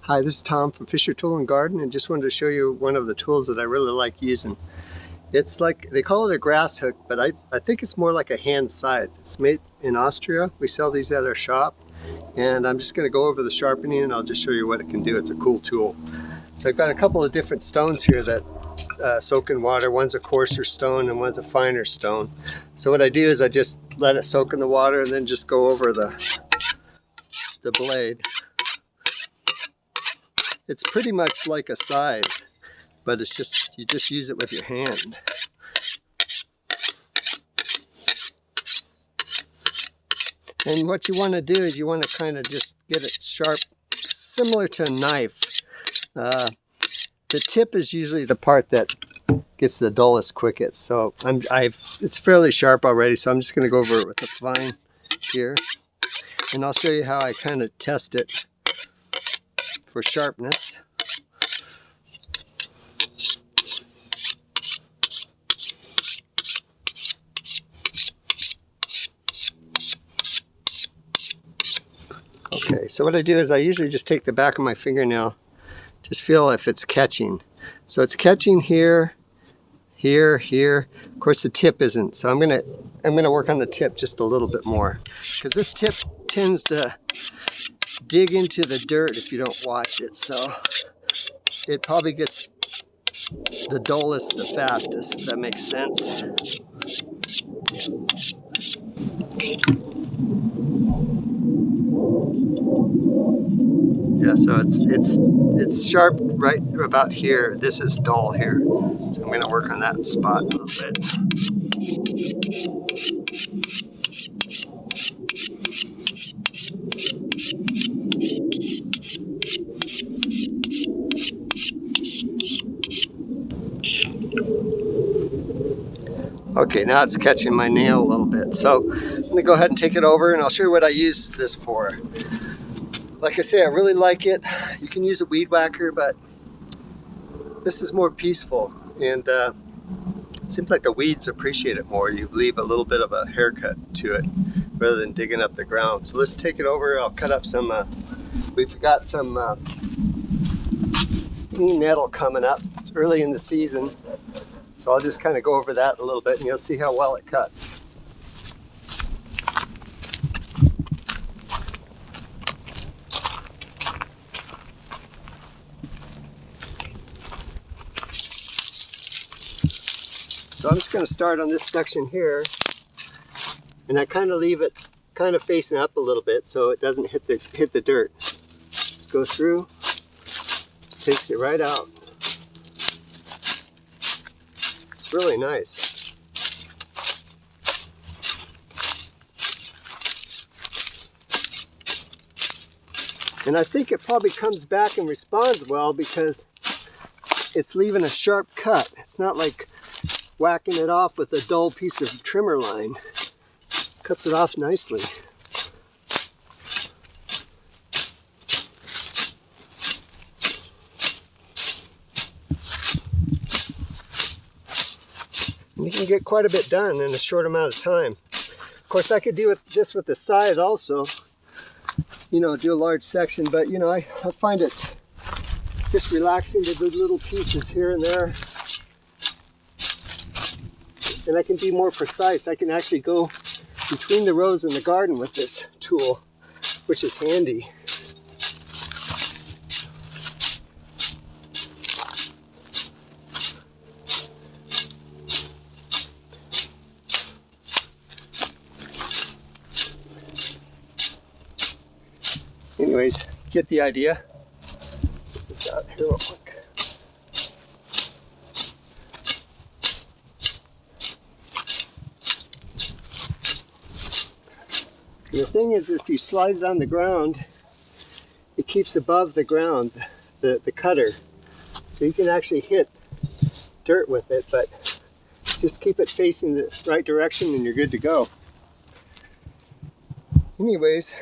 Hi, this is Tom from Fisher Tool and Garden, and just wanted to show you one of the tools that I really like using. It's like, they call it a grass hook, but I think it's more like a hand scythe. It's made in Austria. We sell these at our shop, and I'm just going to go over the sharpening and I'll just show you what it can do. It's a cool tool. So I've got a couple of different stones here that soak in water. One's a coarser stone and one's a finer stone. So what I do is I just let it soak in the water and then just go over the blade. It's pretty much like a scythe, but it's just, you just use it with your hand. And what you want to do is you want to kind of just get it sharp, similar to a knife. The tip is usually the part that gets the dullest quickest. So it's fairly sharp already, so I'm just going to go over it with the fine here. And I'll show you how I kind of test it for sharpness. Okay, so what I do is I usually just take the back of my fingernail, just feel if it's catching. So it's catching here, here, here. Of course the tip isn't, so I'm gonna work on the tip just a little bit more, because this tip tends to dig into the dirt if you don't watch it, so it probably gets the dullest the fastest, if that makes sense. Yeah, so it's sharp right about here. This is dull here, so I'm going to work on that spot a little bit. Okay, now it's catching my nail a little bit. So I'm going to go ahead and take it over and I'll show you what I use this for. Like I say, I really like it. You can use a weed whacker, but this is more peaceful. And it seems like the weeds appreciate it more. You leave a little bit of a haircut to it rather than digging up the ground. So let's take it over. I'll cut up some, we've got some stinging nettle coming up. It's early in the season. So I'll just kind of go over that a little bit and you'll see how well it cuts. So I'm just going to start on this section here, and I kind of leave it kind of facing up a little bit so it doesn't hit the dirt. Just go through, takes it right out. It's really nice. And I think it probably comes back and responds well because it's leaving a sharp cut. It's not like whacking it off with a dull piece of trimmer line. Cuts it off nicely. You can get quite a bit done in a short amount of time. Of course, I could do this with the scythe also, you know, do a large section, but you know, I find it just relaxing to do little pieces here and there. And I can be more precise. I can actually go between the rows in the garden with this tool, which is handy. Anyways, get the idea. Get this out here real quick. The thing is, if you slide it on the ground, it keeps above the ground, the cutter. So you can actually hit dirt with it, but just keep it facing the right direction and you're good to go. Anyways,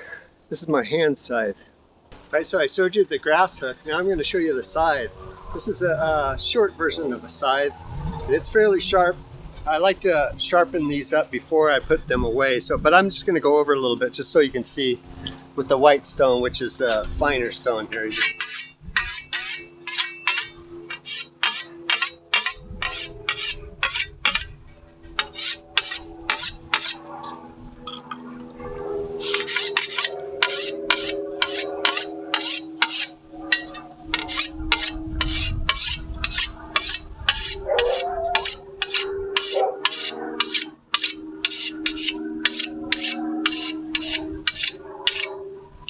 this is my hand scythe. Right, so I showed you the grass hook. Now I'm going to show you the scythe. This is a short version of a scythe, and it's fairly sharp. I like to sharpen these up before I put them away, but I'm just going to go over it a little bit just so you can see with the white stone, which is a finer stone here. You just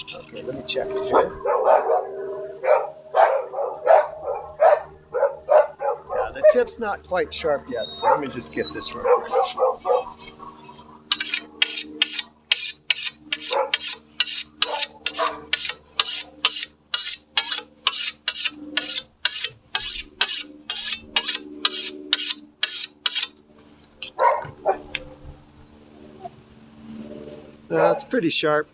Okay, let me check it here. Yeah, the tip's not quite sharp yet, so let me just get this real quick. It's pretty sharp.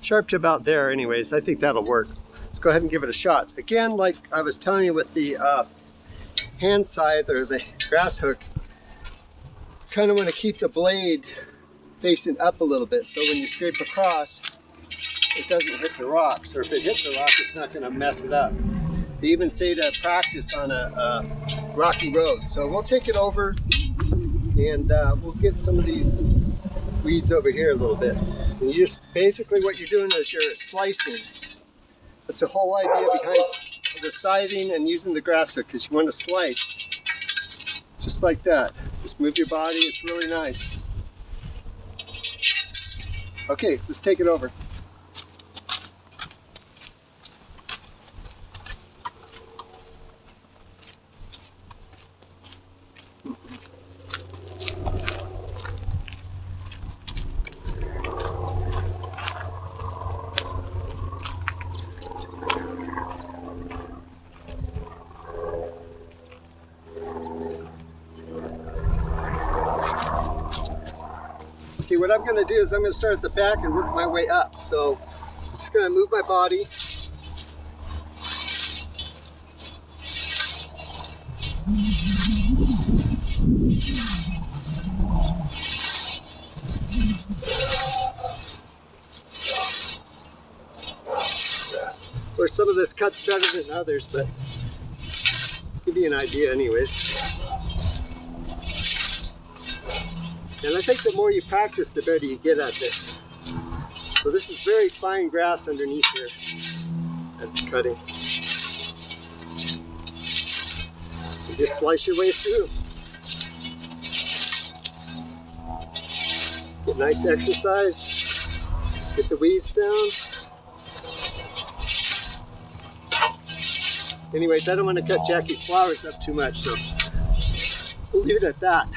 Sharp to about there anyways. I think that'll work. Let's go ahead and give it a shot. Again, like I was telling you with the hand scythe or the grass hook, kind of want to keep the blade facing up a little bit so when you scrape across, it doesn't hit the rocks, or if it hits the rock, it's not going to mess it up. They even say to practice on a rocky road. So we'll take it over and we'll get some of these weeds over here a little bit. And you just, basically what you're doing is you're slicing. That's the whole idea behind the scything and using the grass hook, is you want to slice just like that. Just move your body, it's really nice. Okay, let's take it over. Okay, what I'm going to do is I'm going to start at the back and work my way up. So I'm just going to move my body. Of course, some of this cuts better than others, but give you an idea anyways. And I think the more you practice, the better you get at this. So this is very fine grass underneath here that's cutting. You just slice your way through. Get nice exercise. Get the weeds down. Anyways, I don't want to cut Jackie's flowers up too much, so we'll leave it at that.